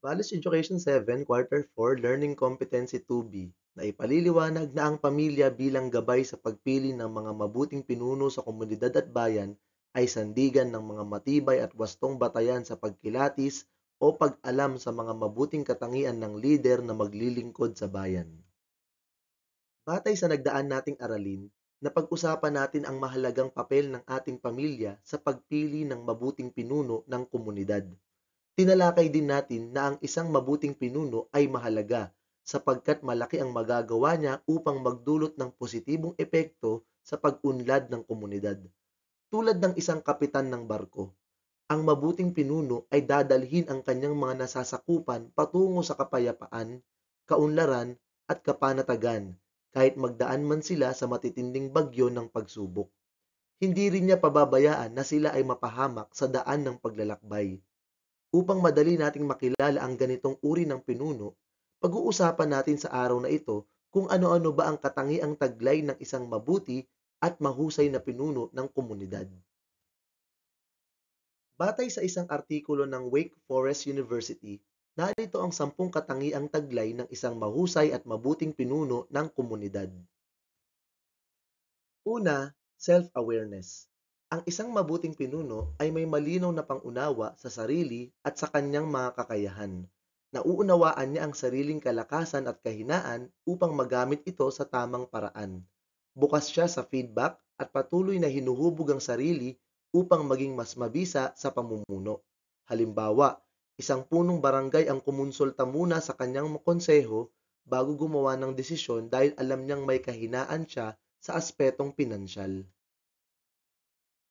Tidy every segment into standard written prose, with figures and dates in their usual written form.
Values Education 7, Quarter 4, Learning Competency 2B, na ipaliliwanag na ang pamilya bilang gabay sa pagpili ng mga mabuting pinuno sa komunidad at bayan ay sandigan ng mga matibay at wastong batayan sa pagkilatis o pag-alam sa mga mabuting katangian ng lider na maglilingkod sa bayan. Batay sa nagdaan nating aralin, napag-usapan natin ang mahalagang papel ng ating pamilya sa pagpili ng mabuting pinuno ng komunidad. Tinalakay din natin na ang isang mabuting pinuno ay mahalaga sapagkat malaki ang magagawa niya upang magdulot ng positibong epekto sa pag-unlad ng komunidad. Tulad ng isang kapitan ng barko, ang mabuting pinuno ay dadalhin ang kanyang mga nasasakupan patungo sa kapayapaan, kaunlaran at kapanatagan kahit magdaan man sila sa matitinding bagyo ng pagsubok. Hindi rin niya pababayaan na sila ay mapahamak sa daan ng paglalakbay. Upang madali nating makilala ang ganitong uri ng pinuno, pag-uusapan natin sa araw na ito kung ano-ano ba ang katangiang taglay ng isang mabuti at mahusay na pinuno ng komunidad. Batay sa isang artikulo ng Wake Forest University, narito ang 10 katangiang taglay ng isang mahusay at mabuting pinuno ng komunidad. Una, self-awareness. Ang isang mabuting pinuno ay may malinaw na pangunawa sa sarili at sa kanyang mga kakayahan. Nauunawaan niya ang sariling kalakasan at kahinaan upang magamit ito sa tamang paraan. Bukas siya sa feedback at patuloy na hinuhubog ang sarili upang maging mas mabisa sa pamumuno. Halimbawa, isang punong barangay ang kumonsulta muna sa kanyang konseho bago gumawa ng desisyon dahil alam niyang may kahinaan siya sa aspetong pinansyal.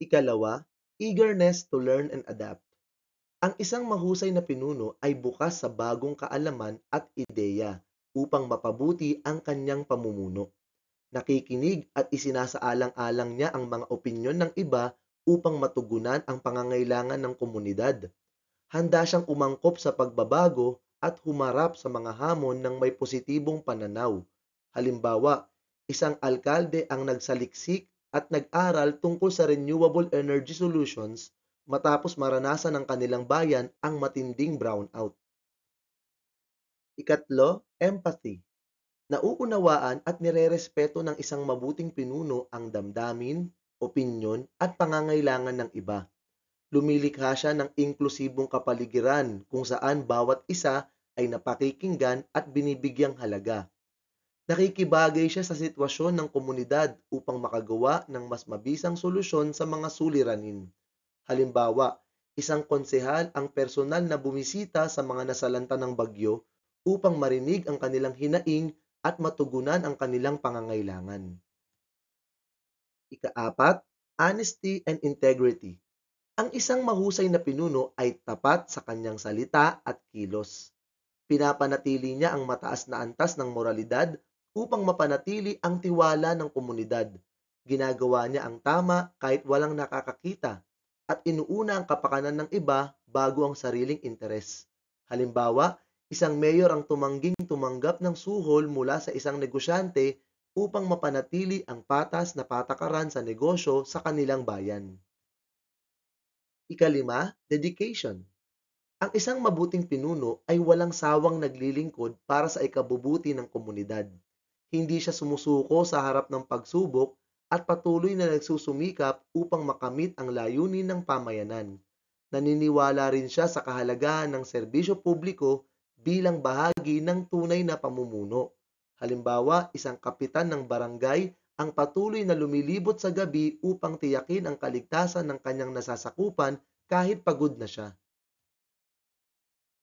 Ikalawa, eagerness to learn and adapt. Ang isang mahusay na pinuno ay bukas sa bagong kaalaman at ideya upang mapabuti ang kanyang pamumuno. Nakikinig at isinasaalang-alang niya ang mga opinyon ng iba upang matugunan ang pangangailangan ng komunidad. Handa siyang umangkop sa pagbabago at humarap sa mga hamon ng may positibong pananaw. Halimbawa, isang alkalde ang nagsaliksik at nag-aral tungkol sa renewable energy solutions matapos maranasan ng kanilang bayan ang matinding brownout. Ikatlo, empathy. Nauunawaan at nirerespeto ng isang mabuting pinuno ang damdamin, opinyon at pangangailangan ng iba. Lumilikha siya ng inklusibong kapaligiran kung saan bawat isa ay napakikinggan at binibigyang halaga. Nakikibagay siya sa sitwasyon ng komunidad upang makagawa ng mas mabisang solusyon sa mga suliranin. Halimbawa, isang konsehal ang personal na bumisita sa mga nasalanta ng bagyo upang marinig ang kanilang hinaing at matugunan ang kanilang pangangailangan. Ikaapat, honesty and integrity. Ang isang mahusay na pinuno ay tapat sa kanyang salita at kilos. Pinapanatili niya ang mataas na antas ng moralidad upang mapanatili ang tiwala ng komunidad. Ginagawa niya ang tama kahit walang nakakakita at inuuna ang kapakanan ng iba bago ang sariling interes. Halimbawa, isang mayor ang tumangging tumanggap ng suhol mula sa isang negosyante upang mapanatili ang patas na patakaran sa negosyo sa kanilang bayan. Ikalima, dedication. Ang isang mabuting pinuno ay walang sawang naglilingkod para sa ikabubuti ng komunidad. Hindi siya sumusuko sa harap ng pagsubok at patuloy na nagsusumikap upang makamit ang layunin ng pamayanan. Naniniwala rin siya sa kahalagahan ng serbisyo publiko bilang bahagi ng tunay na pamumuno. Halimbawa, isang kapitan ng barangay ang patuloy na lumilibot sa gabi upang tiyakin ang kaligtasan ng kanyang nasasakupan kahit pagod na siya.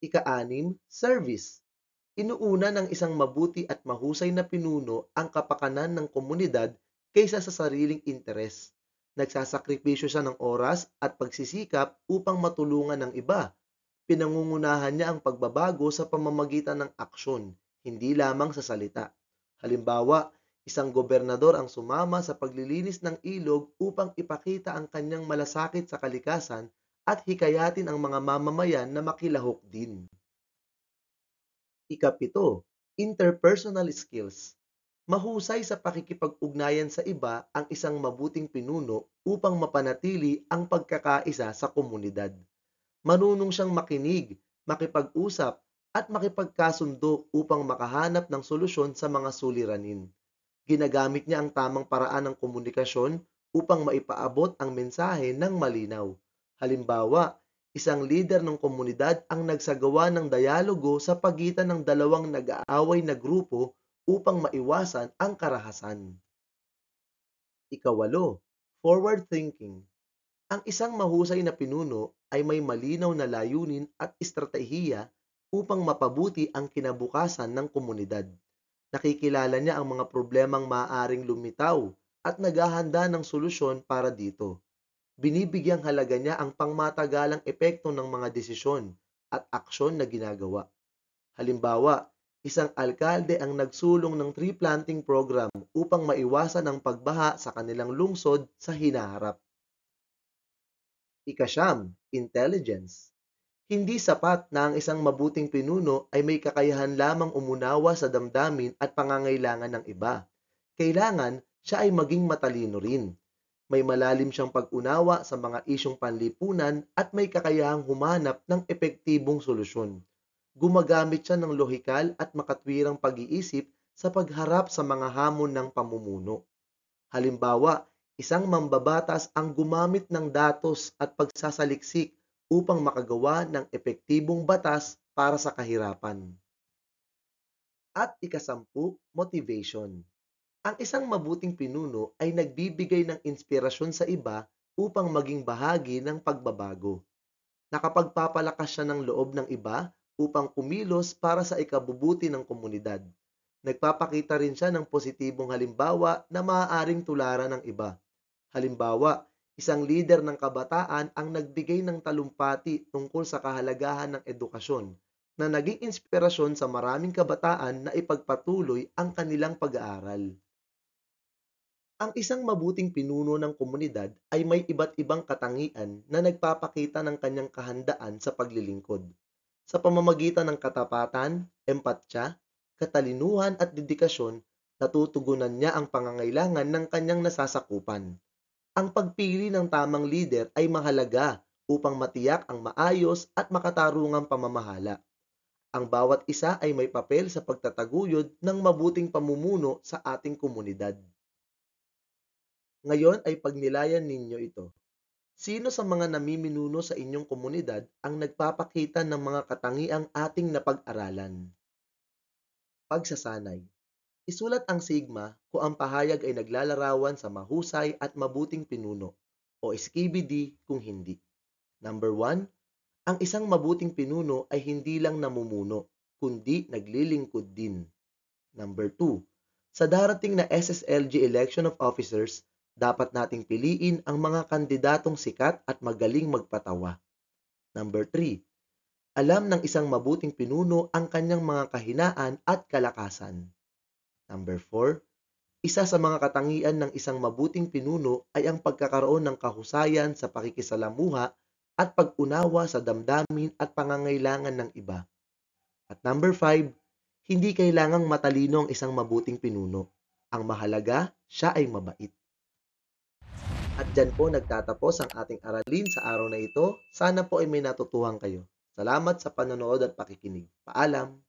Ika-anim, service. Inuuna ng isang mabuti at mahusay na pinuno ang kapakanan ng komunidad kaysa sa sariling interes. Nagsasakripisyo siya ng oras at pagsisikap upang matulungan ng iba. Pinangungunahan niya ang pagbabago sa pamamagitan ng aksyon, hindi lamang sa salita. Halimbawa, isang gobernador ang sumama sa paglilinis ng ilog upang ipakita ang kanyang malasakit sa kalikasan at hikayatin ang mga mamamayan na makilahok din. Ikapito, interpersonal skills. Mahusay sa pakikipag-ugnayan sa iba ang isang mabuting pinuno upang mapanatili ang pagkakaisa sa komunidad. Marunong siyang makinig, makipag-usap, at makipagkasundo upang makahanap ng solusyon sa mga suliranin. Ginagamit niya ang tamang paraan ng komunikasyon upang maipaabot ang mensahe ng malinaw. Halimbawa, isang lider ng komunidad ang nagsagawa ng dialogo sa pagitan ng dalawang nag-aaway na grupo upang maiwasan ang karahasan. Ikawalo, forward thinking. Ang isang mahusay na pinuno ay may malinaw na layunin at estratehiya upang mapabuti ang kinabukasan ng komunidad. Nakikilala niya ang mga problemang maaaring lumitaw at naghahanda ng solusyon para dito. Binibigyang halaga niya ang pangmatagalang epekto ng mga desisyon at aksyon na ginagawa. Halimbawa, isang alkalde ang nagsulong ng tree planting program upang maiwasan ang pagbaha sa kanilang lungsod sa hinaharap. Ikasyam, intelligence. Hindi sapat na ang isang mabuting pinuno ay may kakayahan lamang umunawa sa damdamin at pangangailangan ng iba. Kailangan siya ay maging matalino rin. May malalim siyang pag-unawa sa mga isyong panlipunan at may kakayahang humanap ng epektibong solusyon. Gumagamit siya ng lohikal at makatwirang pag-iisip sa pagharap sa mga hamon ng pamumuno. Halimbawa, isang mambabatas ang gumamit ng datos at pagsasaliksik upang makagawa ng epektibong batas para sa kahirapan. At ikasampu, motivation. Ang isang mabuting pinuno ay nagbibigay ng inspirasyon sa iba upang maging bahagi ng pagbabago. Nakapagpapalakas siya ng loob ng iba upang kumilos para sa ikabubuti ng komunidad. Nagpapakita rin siya ng positibong halimbawa na maaaring tularan ng iba. Halimbawa, isang lider ng kabataan ang nagbigay ng talumpati tungkol sa kahalagahan ng edukasyon na naging inspirasyon sa maraming kabataan na ipagpatuloy ang kanilang pag-aaral. Ang isang mabuting pinuno ng komunidad ay may iba't ibang katangian na nagpapakita ng kanyang kahandaan sa paglilingkod. Sa pamamagitan ng katapatan, empatya, katalinuhan at dedikasyon, natutugunan niya ang pangangailangan ng kanyang nasasakupan. Ang pagpili ng tamang lider ay mahalaga upang matiyak ang maayos at makatarungang pamamahala. Ang bawat isa ay may papel sa pagtataguyod ng mabuting pamumuno sa ating komunidad. Ngayon ay pagnilayan ninyo ito. Sino sa mga namiminuno sa inyong komunidad ang nagpapakita ng mga katangiang ating napag-aralan? Pagsasanay. Isulat ang sigma kung ang pahayag ay naglalarawan sa mahusay at mabuting pinuno o skibidi kung hindi. Number 1, ang isang mabuting pinuno ay hindi lang namumuno, kundi naglilingkod din. Number 2, sa darating na SSLG Election of Officers, dapat nating piliin ang mga kandidatong sikat at magaling magpatawa. Number 3, alam ng isang mabuting pinuno ang kanyang mga kahinaan at kalakasan. Number 4, isa sa mga katangian ng isang mabuting pinuno ay ang pagkakaroon ng kahusayan sa pakikisalamuha at pag-unawa sa damdamin at pangangailangan ng iba. At number 5, hindi kailangang matalino ang isang mabuting pinuno. Ang mahalaga, siya ay mabait. At dyan po nagtatapos ang ating aralin sa araw na ito. Sana po ay may natutuhan kayo. Salamat sa panonood at pakikinig. Paalam!